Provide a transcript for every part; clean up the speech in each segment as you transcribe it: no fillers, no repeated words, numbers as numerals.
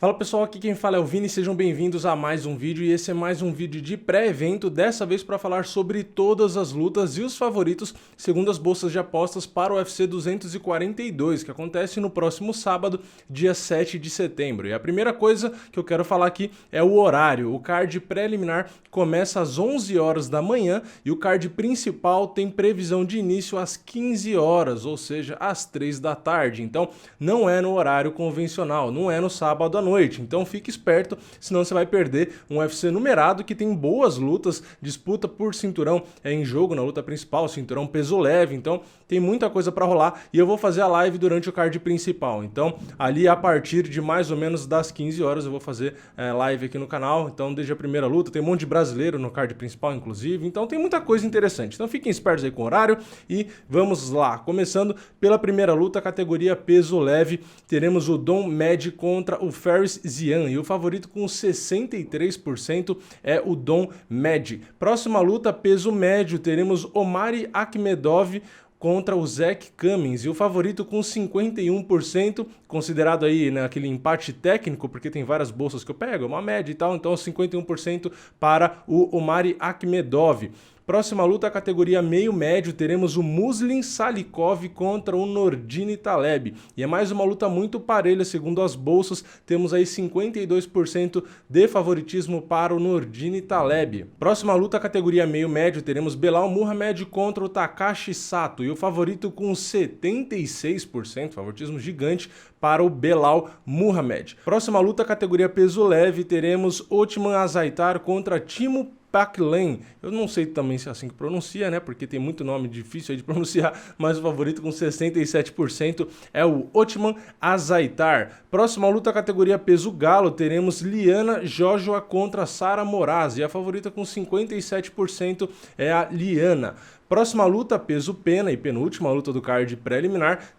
Fala pessoal, aqui quem fala é o Vini, sejam bem-vindos a mais um vídeo e esse é mais um vídeo de pré-evento, dessa vez para falar sobre todas as lutas e os favoritos segundo as bolsas de apostas para o UFC 242, que acontece no próximo sábado, dia 7 de setembro. E a primeira coisa que eu quero falar aqui é o horário. O card preliminar começa às 11 horas da manhã e o card principal tem previsão de início às 15 horas, ou seja, às 3 da tarde. Então não é no horário convencional, não é no sábado à noite, então fique esperto, senão você vai perder um UFC numerado que tem boas lutas, disputa por cinturão em jogo na luta principal, cinturão peso leve, então tem muita coisa para rolar e eu vou fazer a live durante o card principal, então ali a partir de mais ou menos das 15 horas eu vou fazer live aqui no canal, então desde a primeira luta, tem um monte de brasileiro no card principal inclusive, então tem muita coisa interessante, então fiquem espertos aí com o horário e vamos lá, começando pela primeira luta, categoria peso leve, teremos o Dom Med contra o Fares Ziam, e o favorito com 63% é o Dom Med. Próxima luta, peso médio, teremos Omari Akhmedov contra o Zach Cummings, e o favorito com 51%, considerado aí naquele empate técnico, porque tem várias bolsas que eu pego, uma média e tal, então 51% para o Omari Akhmedov. Próxima luta, categoria meio-médio, teremos o Muslim Salikov contra o Nordine Taleb. E é mais uma luta muito parelha, segundo as bolsas, temos aí 52% de favoritismo para o Nordine Taleb. Próxima luta, categoria meio-médio, teremos Belal Muhammad contra o Takashi Sato. E o favorito com 76%, favoritismo gigante para o Belal Muhammad. Próxima luta, categoria peso leve, teremos Othman Azaitar contra Timo Paclen. Eu não sei também se é assim que pronuncia, né? Porque tem muito nome difícil aí de pronunciar, mas o favorito com 67% é o Othman Azaitar. Próxima luta, categoria peso galo, teremos Liana Joshua contra Sara Moraz, e a favorita com 57% é a Liana. Próxima luta, peso pena, e penúltima luta do card preliminar,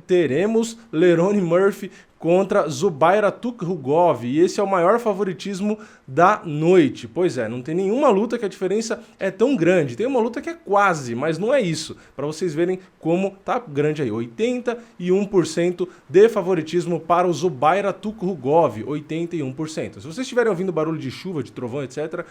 teremos Lerone Murphy contra Zubaira Tukhugov, e esse é o maior favoritismo da noite. Pois é, não tem nenhuma luta que a diferença é tão grande. Tem uma luta que é quase, mas não é isso. Para vocês verem como tá grande aí, 81% de favoritismo para o Zubaira Tukhugov, 81%. Se vocês estiverem ouvindo barulho de chuva, de trovão, etc.,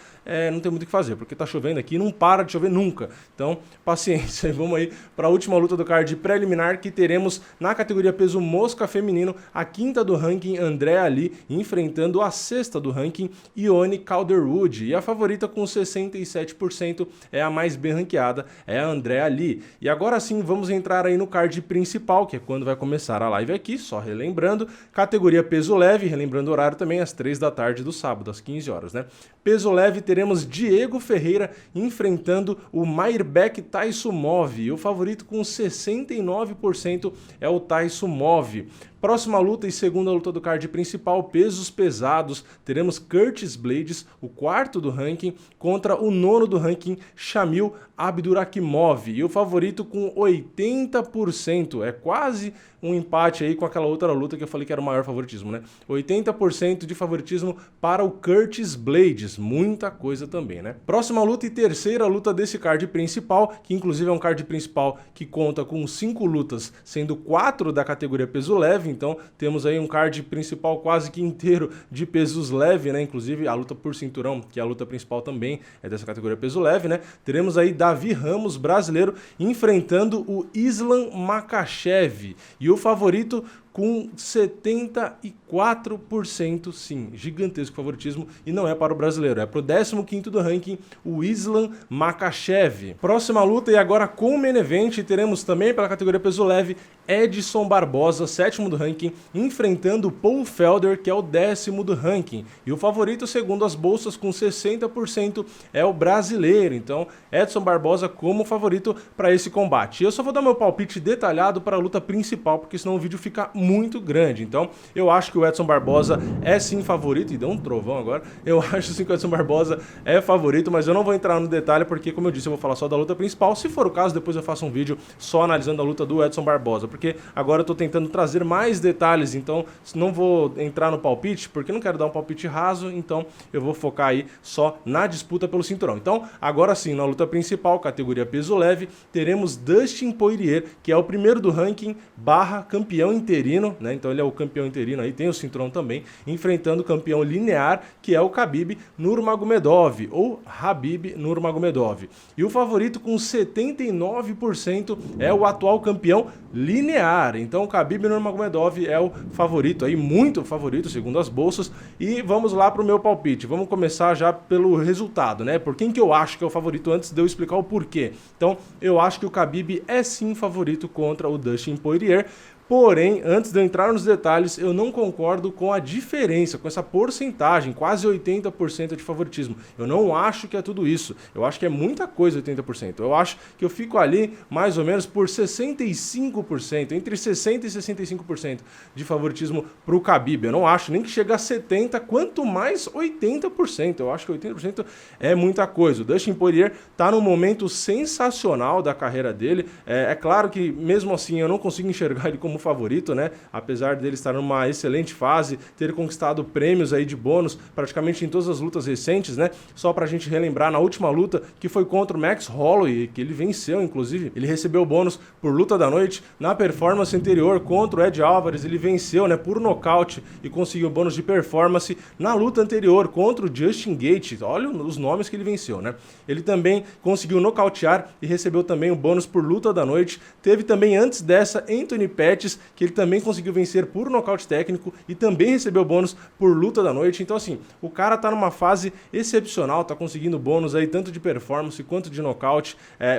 não tem muito o que fazer, porque tá chovendo aqui e não para de chover nunca. Então, paciência. Vamos aí para a última luta do card preliminar, que teremos na categoria peso mosca feminino, a quinta do ranking, André Ali, enfrentando a sexta do ranking, Ione Calderwood. E a favorita com 67% é a mais bem ranqueada, é a André Ali. E agora sim, vamos entrar aí no card principal, que é quando vai começar a live aqui, só relembrando, categoria peso leve, relembrando o horário também, às 3 da tarde do sábado, às 15 horas, né? Peso leve, teremos Diego Ferreira enfrentando o Mairbek Taisumov, e o favorito com 69% é o Taisumov. Próxima luta e segunda luta do card principal, pesos pesados, teremos Curtis Blades, o quarto do ranking, contra o nono do ranking, Shamil Abdurakhimov, e o favorito com 80%, é quase um empate aí com aquela outra luta que eu falei que era o maior favoritismo, né? 80% de favoritismo para o Curtis Blades, muita coisa também, né? Próxima luta e terceira luta desse card principal, que inclusive é um card principal que conta com 5 lutas, sendo 4 da categoria peso leve, então temos aí um card principal quase que inteiro de pesos leve, né? Inclusive a luta por cinturão, que é a luta principal também é dessa categoria peso leve, né? Teremos aí Davi Ramos, brasileiro, enfrentando o Islam Makhachev, e o favorito com 74%, sim, gigantesco favoritismo, e não é para o brasileiro, é para o 15º do ranking, o Islam Makhachev. Próxima luta, e agora com o main event, teremos também pela categoria peso leve, Edson Barbosa, 7º do ranking, enfrentando Paul Felder, que é o 10º do ranking, e o favorito, segundo as bolsas, com 60% é o brasileiro, então Edson Barbosa como favorito para esse combate. Eu só vou dar meu palpite detalhado para a luta principal, porque senão o vídeo fica muito grande. Então eu acho que o Edson Barbosa é sim favorito, e deu um trovão agora, eu acho sim que o Edson Barbosa é favorito, mas eu não vou entrar no detalhe porque, como eu disse, eu vou falar só da luta principal. Se for o caso, depois eu faço um vídeo só analisando a luta do Edson Barbosa, porque agora eu tô tentando trazer mais detalhes, então não vou entrar no palpite, porque não quero dar um palpite raso, então eu vou focar aí só na disputa pelo cinturão. Então agora sim, na luta principal, categoria peso leve, teremos Dustin Poirier, que é o primeiro do ranking / campeão interino interino, né? Então ele é o campeão interino aí, tem o cinturão também, enfrentando o campeão linear, que é o Khabib Nurmagomedov, ou Khabib Nurmagomedov. E o favorito com 79% é o atual campeão linear. Então o Khabib Nurmagomedov é o favorito aí, muito favorito, segundo as bolsas. E vamos lá para o meu palpite. Vamos começar já pelo resultado, né? Por quem que eu acho que é o favorito antes de eu explicar o porquê. Então, eu acho que o Khabib é sim favorito contra o Dustin Poirier. Porém, antes de eu entrar nos detalhes, eu não concordo com a diferença, com essa porcentagem, quase 80% de favoritismo. Eu não acho que é tudo isso. Eu acho que é muita coisa, 80%. Eu acho que eu fico ali mais ou menos por 65%, entre 60% e 65% de favoritismo para o Khabib. Eu não acho nem que chega a 70%, quanto mais 80%. Eu acho que 80% é muita coisa. O Dustin Poirier está num momento sensacional da carreira dele. É claro que, mesmo assim, eu não consigo enxergar ele como favorito, né? Apesar dele estar numa excelente fase, ter conquistado prêmios aí de bônus praticamente em todas as lutas recentes, né? Só pra gente relembrar, na última luta, que foi contra o Max Holloway, que ele venceu, inclusive, ele recebeu bônus por luta da noite. Na performance anterior contra o Ed Alvarez, ele venceu, né, por nocaute e conseguiu bônus de performance. Na luta anterior contra o Justin Gaethje, olha os nomes que ele venceu, né? Ele também conseguiu nocautear e recebeu também o bônus por luta da noite. Teve também antes dessa Anthony Pettis, que ele também conseguiu vencer por nocaute técnico e também recebeu bônus por luta da noite. Então, assim, o cara tá numa fase excepcional, tá conseguindo bônus aí tanto de performance quanto de nocaute,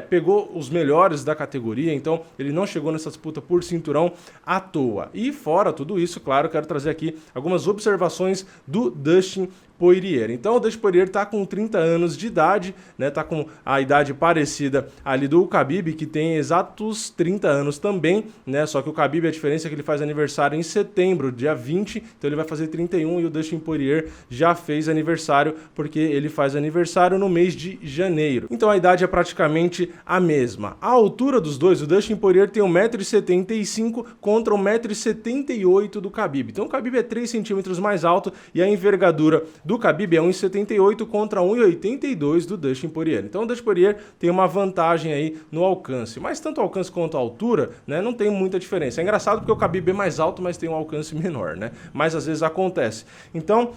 pegou os melhores da categoria, então ele não chegou nessa disputa por cinturão à toa. E fora tudo isso, claro, quero trazer aqui algumas observações do Dustin Poirier. Então o Dustin Poirier tá com 30 anos de idade, né? Tá com a idade parecida ali do Khabib, que tem exatos 30 anos também, né? Só que o Khabib, a diferença é que ele faz aniversário em setembro, dia 20, então ele vai fazer 31 e o Dustin Poirier já fez aniversário porque ele faz aniversário no mês de janeiro. Então a idade é praticamente a mesma. A altura dos dois, o Dustin Poirier tem 1,75 m contra 1,78 m do Khabib. Então o Khabib é 3 centímetros mais alto e a envergadura do Khabib é 1,78 contra 1,82 do Dustin Poirier. Então o Dustin Poirier tem uma vantagem aí no alcance, mas tanto o alcance quanto a altura, né, não tem muita diferença. É engraçado porque o Khabib é mais alto, mas tem um alcance menor, né? Mas às vezes acontece. Então,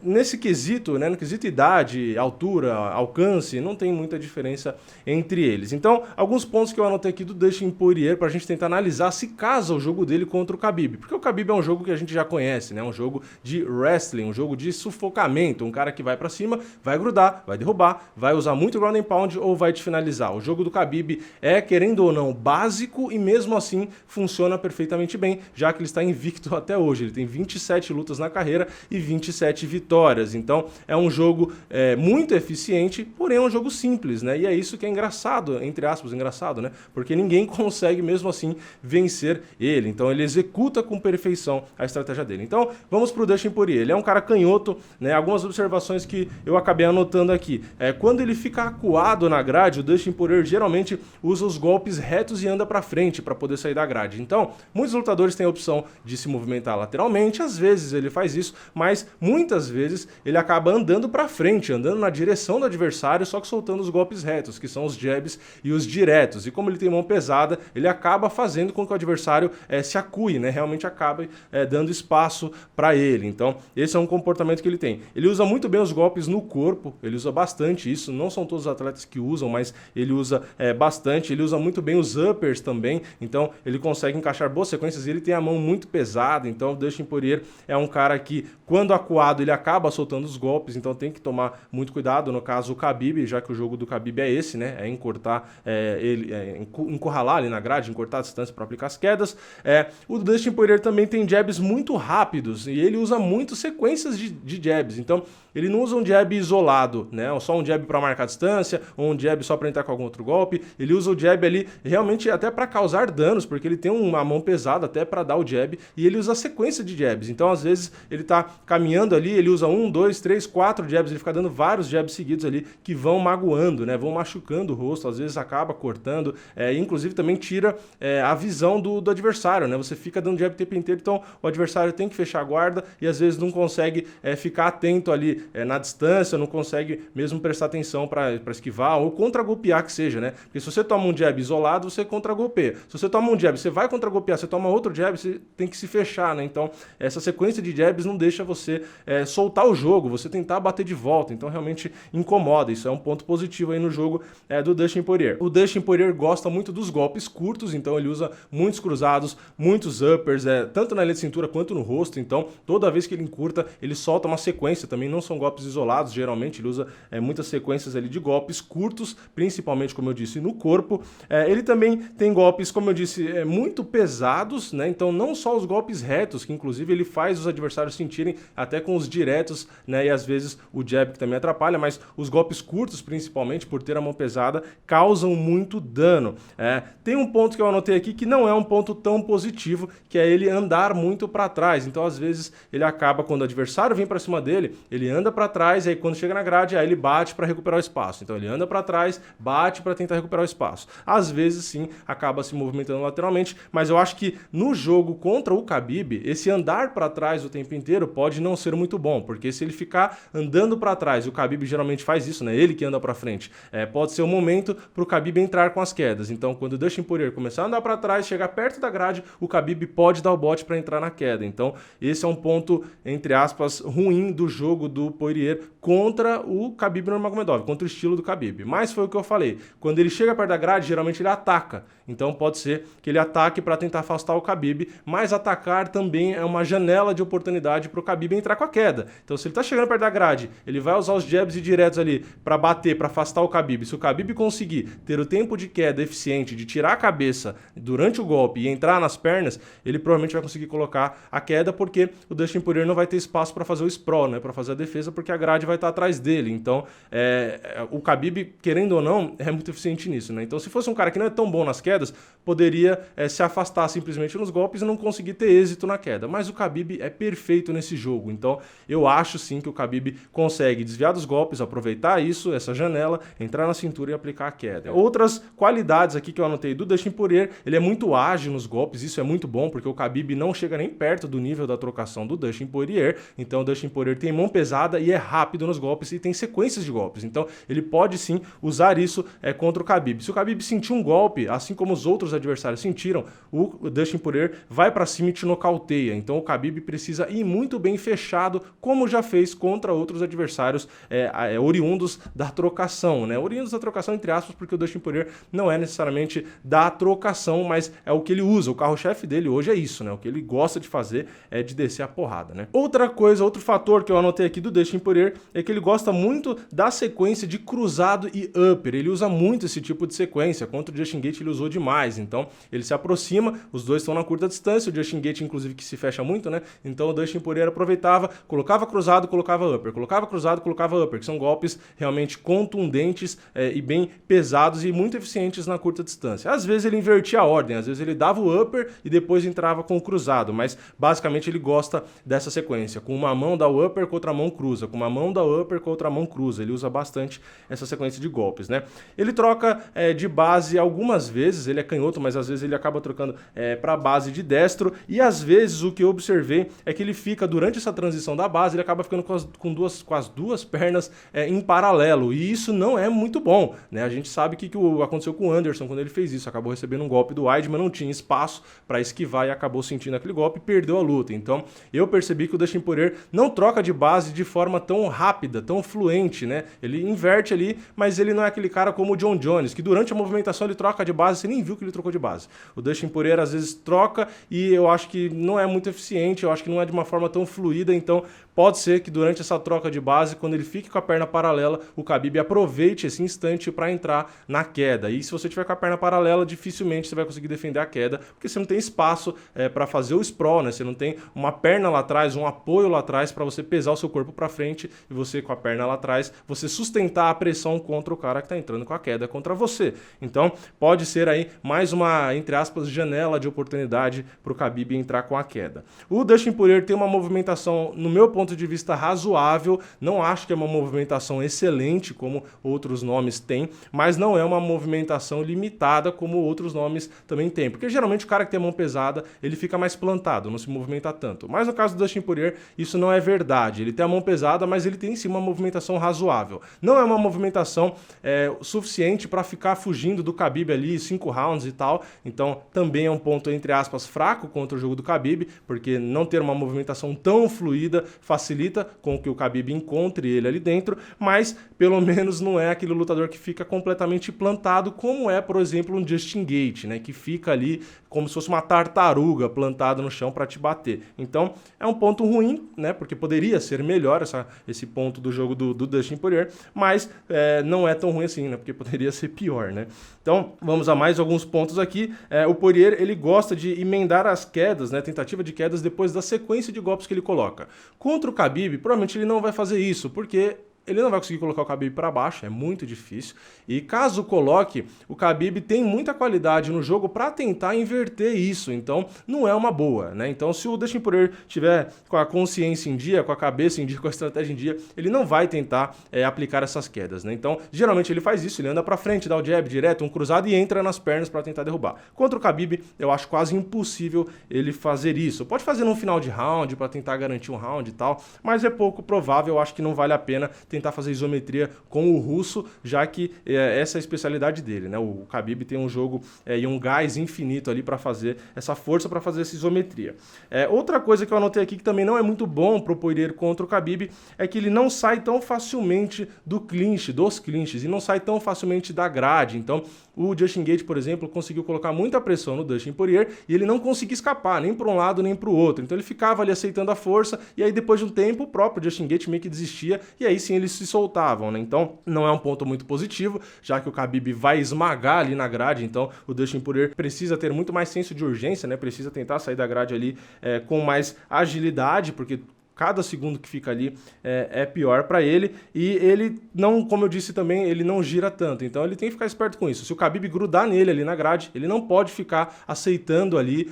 nesse quesito, né, no quesito idade, altura, alcance, não tem muita diferença entre eles. Então, alguns pontos que eu anotei aqui do Dustin Poirier pra gente tentar analisar se casa o jogo dele contra o Khabib, porque o Khabib é um jogo que a gente já conhece, né? Um jogo de wrestling, um jogo de sufocamento. Um cara que vai pra cima, vai grudar, vai derrubar, vai usar muito ground and pound ou vai te finalizar. O jogo do Khabib é, querendo ou não, básico e mesmo assim funciona perfeitamente bem, já que ele está invicto até hoje. Ele tem 27 lutas na carreira e 27 vitórias. Então é um jogo muito eficiente, porém é um jogo simples, né? E é isso que é engraçado, entre aspas, engraçado, né? Porque ninguém consegue mesmo assim vencer ele. Então ele executa com perfeição a estratégia dele. Então vamos pro Dustin Poirier. Ele é um cara canhoto, né? Algumas observações que eu acabei anotando aqui. Quando ele fica acuado na grade, o Dustin Poirier geralmente usa os golpes retos e anda para frente para poder sair da grade. Então, muitos lutadores têm a opção de se movimentar lateralmente, às vezes ele faz isso, mas muitas vezes ele acaba andando para frente, andando na direção do adversário, só que soltando os golpes retos, que são os jabs e os diretos. E como ele tem mão pesada, ele acaba fazendo com que o adversário se acue, né? Realmente acaba dando espaço para ele. Então, esse é um comportamento que ele tem. Ele usa muito bem os golpes no corpo, ele usa bastante isso, não são todos os atletas que usam, mas ele usa bastante, ele usa muito bem os uppers também, então ele consegue encaixar boas sequências e ele tem a mão muito pesada, então o Dustin Poirier é um cara que, quando acuado, ele acaba soltando os golpes, então tem que tomar muito cuidado, no caso o Khabib, já que o jogo do Khabib é esse, né, é encurtar, encurralar ali na grade, encurtar a distância para aplicar as quedas. O Dustin Poirier também tem jabs muito rápidos e ele usa muito sequências de jabs, então ele não usa um jab isolado, né? Só um jab para marcar a distância, ou um jab só para entrar com algum outro golpe. Ele usa o jab ali realmente até para causar danos, porque ele tem uma mão pesada até para dar o jab, e ele usa a sequência de jabs. Então, às vezes, ele tá caminhando ali, ele usa 1, 2, 3, 4 jabs, ele fica dando vários jabs seguidos ali que vão magoando, né? Vão machucando o rosto, às vezes acaba cortando, inclusive também tira a visão do adversário, né? Você fica dando jab o tempo inteiro, então o adversário tem que fechar a guarda e às vezes não consegue ficar atento ali na distância, não consegue mesmo prestar atenção para esquivar ou contra-golpear que seja, né? Porque se você toma um jab isolado, você contra-golpeia. Se você toma um jab, você vai contra-golpear, você toma outro jab, você tem que se fechar, né? Então, essa sequência de jabs não deixa você soltar o jogo, você tentar bater de volta, então realmente incomoda. Isso é um ponto positivo aí no jogo do Dustin Poirier. O Dustin Poirier gosta muito dos golpes curtos, então ele usa muitos cruzados, muitos uppers, tanto na linha de cintura quanto no rosto, então toda vez que ele encurta, ele solta uma sequência também, não são golpes isolados, geralmente ele usa muitas sequências ali de golpes curtos, principalmente, como eu disse, no corpo. Ele também tem golpes, como eu disse, muito pesados, né? Então não só os golpes retos, que inclusive ele faz os adversários sentirem até com os diretos, né? E às vezes o jab que também atrapalha, mas os golpes curtos, principalmente por ter a mão pesada, causam muito dano. Tem um ponto que eu anotei aqui que não é um ponto tão positivo, que é ele andar muito para trás. Então às vezes ele acaba, quando o adversário vem para cima dele, ele anda para trás, e aí quando chega na grade, aí ele bate para recuperar o espaço. Então ele anda para trás, bate para tentar recuperar o espaço. Às vezes sim, acaba se movimentando lateralmente, mas eu acho que no jogo contra o Khabib, esse andar para trás o tempo inteiro pode não ser muito bom, porque se ele ficar andando para trás, e o Khabib geralmente faz isso, né? Ele que anda para frente, pode ser um momento para o Khabib entrar com as quedas. Então quando o Dustin Poirier começar a andar para trás, chegar perto da grade, o Khabib pode dar o bote para entrar na queda. Então esse é um ponto, entre aspas, ruim do jogo do Poirier contra o Khabib Nurmagomedov, contra o estilo do Khabib. Mas foi o que eu falei, quando ele chega perto da grade, geralmente ele ataca. Então pode ser que ele ataque para tentar afastar o Khabib, mas atacar também é uma janela de oportunidade para o Khabib entrar com a queda. Então se ele está chegando perto da grade, ele vai usar os jabs e diretos ali para bater, para afastar o Khabib. Se o Khabib conseguir ter o tempo de queda eficiente, de tirar a cabeça durante o golpe e entrar nas pernas, ele provavelmente vai conseguir colocar a queda, porque o Dustin Poirier não vai ter espaço para fazer o sprawl, né, para fazer a defesa, porque a grade vai estar atrás dele. Então o Khabib, querendo ou não, é muito eficiente nisso, né? Então se fosse um cara que não é tão bom nas quedas, poderia se afastar simplesmente nos golpes e não conseguir ter êxito na queda. Mas o Khabib é perfeito nesse jogo, então eu acho sim que o Khabib consegue desviar dos golpes, aproveitar isso, essa janela, entrar na cintura e aplicar a queda. Outras qualidades aqui que eu anotei do Dustin Poirier, ele é muito ágil nos golpes, isso é muito bom, porque o Khabib não chega nem perto do nível da trocação do Dustin Poirier. Então o Dustin Poirier tem mão pesada e é rápido nos golpes e tem sequências de golpes, então ele pode sim usar isso contra o Khabib. Se o Khabib sentir um golpe, assim como os outros adversários sentiram, o Dustin Poirier vai para cima e te nocauteia. Então o Khabib precisa ir muito bem fechado, como já fez contra outros adversários oriundos da trocação, né? Oriundos da trocação entre aspas, porque o Dustin Poirier não é necessariamente da trocação, mas é o que ele usa. O carro-chefe dele hoje é isso, né? O que ele gosta de fazer é de descer a porrada, né? Outra coisa, outro fator que eu anotei aqui do Dustin Poirier é que ele gosta muito da sequência de cruzado e upper. Ele usa muito esse tipo de sequência. Contra o Justin Gaethje ele usou demais. Então ele se aproxima, os dois estão na curta distância, o Justin Gaethje inclusive que se fecha muito, né? Então o Dustin Poirier aproveitava, colocava cruzado, colocava upper, colocava cruzado, colocava upper, que são golpes realmente contundentes e bem pesados e muito eficientes na curta distância. Às vezes ele invertia a ordem, às vezes ele dava o upper e depois entrava com o cruzado, mas basicamente ele gosta dessa sequência, com uma mão dá o upper, com outra mão cruza, com uma mão dá o upper, com outra mão cruza. Ele usa bastante essa sequência de golpes, né? Ele troca de base algumas vezes, ele é canhoto, mas às vezes ele acaba trocando para base de destro, e às vezes o que eu observei é que ele fica, durante essa transição da base, ele acaba ficando com as duas pernas em paralelo, e isso não é muito bom, né? A gente sabe que aconteceu com o Anderson quando ele fez isso, acabou recebendo um golpe do Weidman, não tinha espaço para esquivar e acabou sentindo aquele golpe e perdeu a luta. Então eu percebi que o Dustin Poirier não troca de base de forma tão rápida, tão fluente, né? Ele inverte ali, mas ele não é aquele cara como o John Jones, que durante a movimentação ele troca de base, você nem viu que ele trocou de base. O Dustin Poirier às vezes troca e eu acho que não é muito eficiente, eu acho que não é de uma forma tão fluida, então pode ser que durante essa troca de base, quando ele fique com a perna paralela, o Khabib aproveite esse instante para entrar na queda. E se você tiver com a perna paralela, dificilmente você vai conseguir defender a queda, porque você não tem espaço para fazer o sprawl, né? Você não tem uma perna lá atrás, um apoio lá atrás para você pesar o seu corpo para frente e você com a perna lá atrás, você sustentar a pressão contra o cara que está entrando com a queda contra você. Então pode ser aí aí mais uma, entre aspas, janela de oportunidade para o Khabib entrar com a queda. O Dustin Poirier tem uma movimentação, no meu ponto de vista, razoável. Não acho que é uma movimentação excelente, como outros nomes têm, mas não é uma movimentação limitada, como outros nomes também têm. Porque geralmente o cara que tem a mão pesada, ele fica mais plantado, não se movimenta tanto. Mas no caso do Dustin Poirier, isso não é verdade. Ele tem a mão pesada, mas ele tem sim uma movimentação razoável. Não é uma movimentação suficiente para ficar fugindo do Khabib ali, 5 rounds e tal. Então também é um ponto, entre aspas, fraco contra o jogo do Khabib, porque não ter uma movimentação tão fluida facilita com que o Khabib encontre ele ali dentro, mas pelo menos não é aquele lutador que fica completamente plantado, como é, por exemplo, um Justin Gaethje, né, que fica ali como se fosse uma tartaruga plantada no chão para te bater. Então é um ponto ruim, né, porque poderia ser melhor esse ponto do jogo do Dustin Poirier, mas não é tão ruim assim, né, porque poderia ser pior, né. Então vamos a mais alguns pontos aqui. O Poirier, ele gosta de emendar as quedas, né, tentativa de quedas depois da sequência de golpes que ele coloca. Contra o Khabib, provavelmente ele não vai fazer isso, porque ele não vai conseguir colocar o Khabib para baixo, é muito difícil. E caso coloque, o Khabib tem muita qualidade no jogo para tentar inverter isso, então não é uma boa, né? Então se o Dustin Poirier tiver com a consciência em dia, com a cabeça em dia, com a estratégia em dia, ele não vai tentar aplicar essas quedas, né? Então geralmente ele faz isso, ele anda para frente, dá o jab direto, um cruzado e entra nas pernas para tentar derrubar. Contra o Khabib, eu acho quase impossível ele fazer isso. Pode fazer no final de round para tentar garantir um round e tal, mas é pouco provável, eu acho que não vale a pena tentar fazer isometria com o russo, já que essa é a especialidade dele, né? O Khabib tem um jogo e um gás infinito ali para fazer essa força, para fazer essa isometria. Outra coisa que eu anotei aqui que também não é muito bom pro Poirier contra o Khabib é que ele não sai tão facilmente dos clinches, e não sai tão facilmente da grade. Então o Justin Gaethje, por exemplo, conseguiu colocar muita pressão no Dustin Poirier e ele não conseguia escapar, nem para um lado nem para o outro. Então ele ficava ali aceitando a força e aí depois de um tempo o próprio Justin Gaethje meio que desistia e aí sim eles se soltavam, né? Então não é um ponto muito positivo, já que o Khabib vai esmagar ali na grade, então o Dustin Poirier precisa ter muito mais senso de urgência, né? Precisa tentar sair da grade ali com mais agilidade, porque cada segundo que fica ali é pior para ele, e ele não, como eu disse também, ele não gira tanto, então ele tem que ficar esperto com isso. Se o Khabib grudar nele ali na grade, ele não pode ficar aceitando ali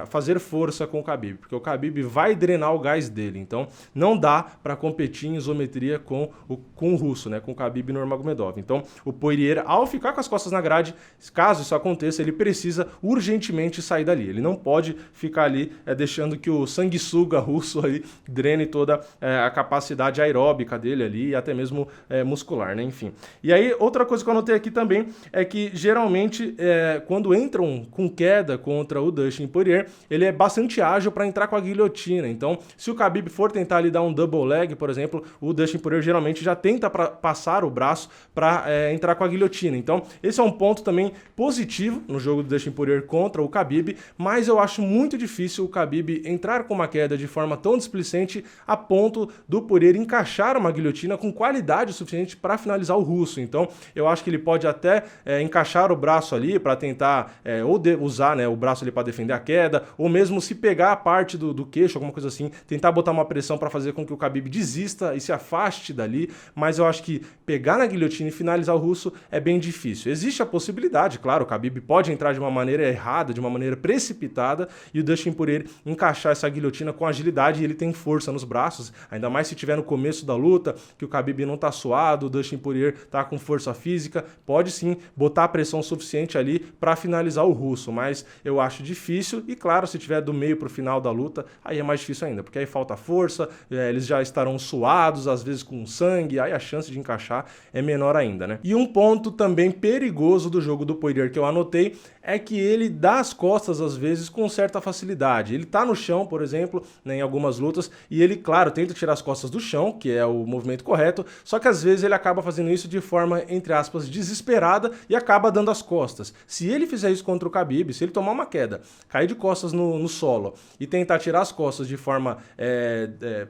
fazer força com o Khabib, porque o Khabib vai drenar o gás dele, então não dá para competir em isometria com o russo, né, com o Khabib Nurmagomedov. Então o Poirier, ao ficar com as costas na grade, caso isso aconteça, ele precisa urgentemente sair dali, ele não pode ficar ali deixando que o sanguessuga russo aí drene toda a capacidade aeróbica dele ali e até mesmo muscular, né? Enfim. E aí, outra coisa que eu anotei aqui também é que geralmente quando entram com queda contra o Dustin Poirier, ele é bastante ágil para entrar com a guilhotina. Então, se o Khabib for tentar ali dar um double leg, por exemplo, o Dustin Poirier geralmente já tenta passar o braço para entrar com a guilhotina. Então, esse é um ponto também positivo no jogo do Dustin Poirier contra o Khabib, mas eu acho muito difícil o Khabib entrar com uma queda de forma tão displicente a ponto do Poirier encaixar uma guilhotina com qualidade suficiente para finalizar o russo. Então, eu acho que ele pode até encaixar o braço ali para tentar usar, né, o braço ali para defender a queda, ou mesmo se pegar a parte do queixo, alguma coisa assim, tentar botar uma pressão para fazer com que o Khabib desista e se afaste dali, mas eu acho que pegar na guilhotina e finalizar o russo é bem difícil. Existe a possibilidade, claro, o Khabib pode entrar de uma maneira errada, de uma maneira precipitada, e o Dustin Poirier encaixar essa guilhotina com agilidade, e ele tem força nos braços, ainda mais se tiver no começo da luta, que o Khabib não tá suado, o Dustin Poirier tá com força física, pode sim botar a pressão suficiente ali para finalizar o russo, mas eu acho difícil, e claro, se tiver do meio pro final da luta, aí é mais difícil ainda, porque aí falta força, eles já estarão suados, às vezes com sangue, aí a chance de encaixar é menor ainda, né? E um ponto também perigoso do jogo do Poirier que eu anotei é que ele dá as costas às vezes com certa facilidade. Ele tá no chão, por exemplo, né, em algumas lutas, e ele, claro, tenta tirar as costas do chão, que é o movimento correto, só que às vezes ele acaba fazendo isso de forma, entre aspas, desesperada e acaba dando as costas. Se ele fizer isso contra o Khabib, se ele tomar uma queda, cair de costas no solo e tentar tirar as costas de forma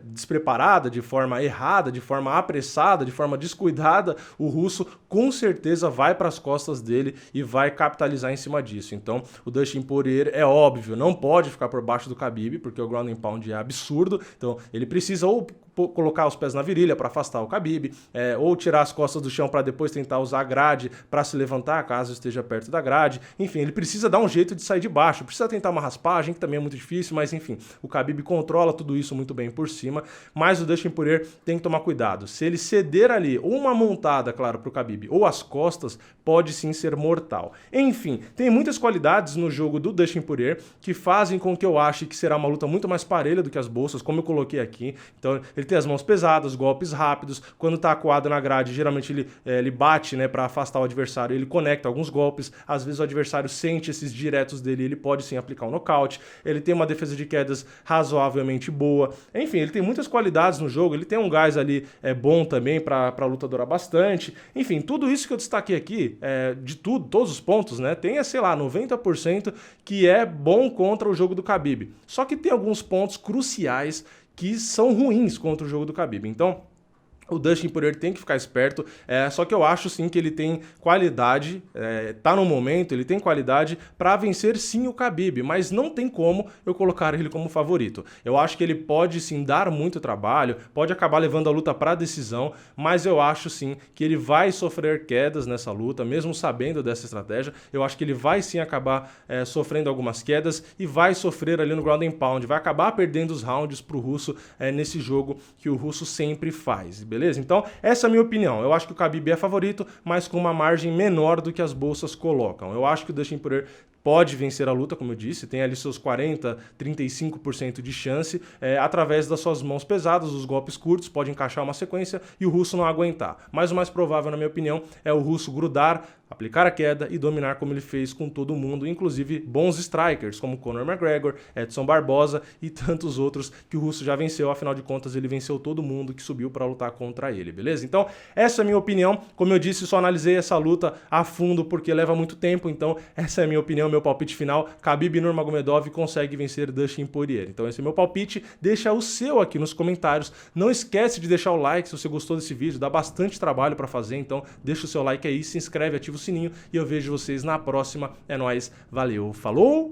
despreparada, de forma errada, de forma apressada, de forma descuidada, o russo com certeza vai para as costas dele e vai capitalizar em cima disso. Então, o Dustin Poirier, é óbvio, não pode ficar por baixo do Khabib, porque o ground and pound é absurdo, então ele precisa ou colocar os pés na virilha para afastar o Khabib, ou tirar as costas do chão para depois tentar usar a grade para se levantar, caso esteja perto da grade. Enfim, ele precisa dar um jeito de sair de baixo, precisa tentar uma raspagem, que também é muito difícil, mas enfim, o Khabib controla tudo isso muito bem por cima, mas o Dustin Poirier tem que tomar cuidado. Se ele ceder ali, ou uma montada, claro, para o Khabib, ou as costas, pode sim ser mortal. Enfim, tem muitas qualidades no jogo do Dustin Poirier que fazem com que eu ache que será uma luta muito mais parelha do que as bolsas, como eu coloquei aqui. Então, ele tem as mãos pesadas, golpes rápidos, quando tá acuado na grade, geralmente ele bate, né, para afastar o adversário, ele conecta alguns golpes, às vezes o adversário sente esses diretos dele, ele pode sim aplicar um nocaute, ele tem uma defesa de quedas razoavelmente boa, enfim, ele tem muitas qualidades no jogo, ele tem um gás ali bom também para a luta durar bastante, enfim, tudo isso que eu destaquei aqui, de tudo, todos os pontos, né, tem, sei lá, 90% que é bom contra o jogo do Khabib, só que tem alguns pontos cruciais que são ruins contra o jogo do Khabib, então o Dustin Poirier tem que ficar esperto, só que eu acho sim que ele tem qualidade, tá no momento, ele tem qualidade para vencer sim o Khabib, mas não tem como eu colocar ele como favorito. Eu acho que ele pode sim dar muito trabalho, pode acabar levando a luta para decisão, mas eu acho sim que ele vai sofrer quedas nessa luta, mesmo sabendo dessa estratégia. Eu acho que ele vai sim acabar sofrendo algumas quedas e vai sofrer ali no ground and pound, vai acabar perdendo os rounds pro russo nesse jogo que o russo sempre faz, beleza? Então, essa é a minha opinião. Eu acho que o Khabib é favorito, mas com uma margem menor do que as bolsas colocam. Eu acho que o Dustin Poirier pode vencer a luta, como eu disse, tem ali seus 40%, 35% de chance, através das suas mãos pesadas, os golpes curtos, pode encaixar uma sequência e o russo não aguentar. Mas o mais provável, na minha opinião, é o russo grudar, aplicar a queda e dominar como ele fez com todo mundo, inclusive bons strikers, como Conor McGregor, Edson Barboza e tantos outros que o russo já venceu, afinal de contas ele venceu todo mundo que subiu para lutar contra ele, beleza? Então, essa é a minha opinião, como eu disse, só analisei essa luta a fundo porque leva muito tempo, então essa é a minha opinião, meu palpite final, Khabib Nurmagomedov consegue vencer Dustin Poirier. Então esse é meu palpite, deixa o seu aqui nos comentários, não esquece de deixar o like se você gostou desse vídeo, dá bastante trabalho para fazer, então deixa o seu like aí, se inscreve, ativa o sininho e eu vejo vocês na próxima. É nóis, valeu, falou!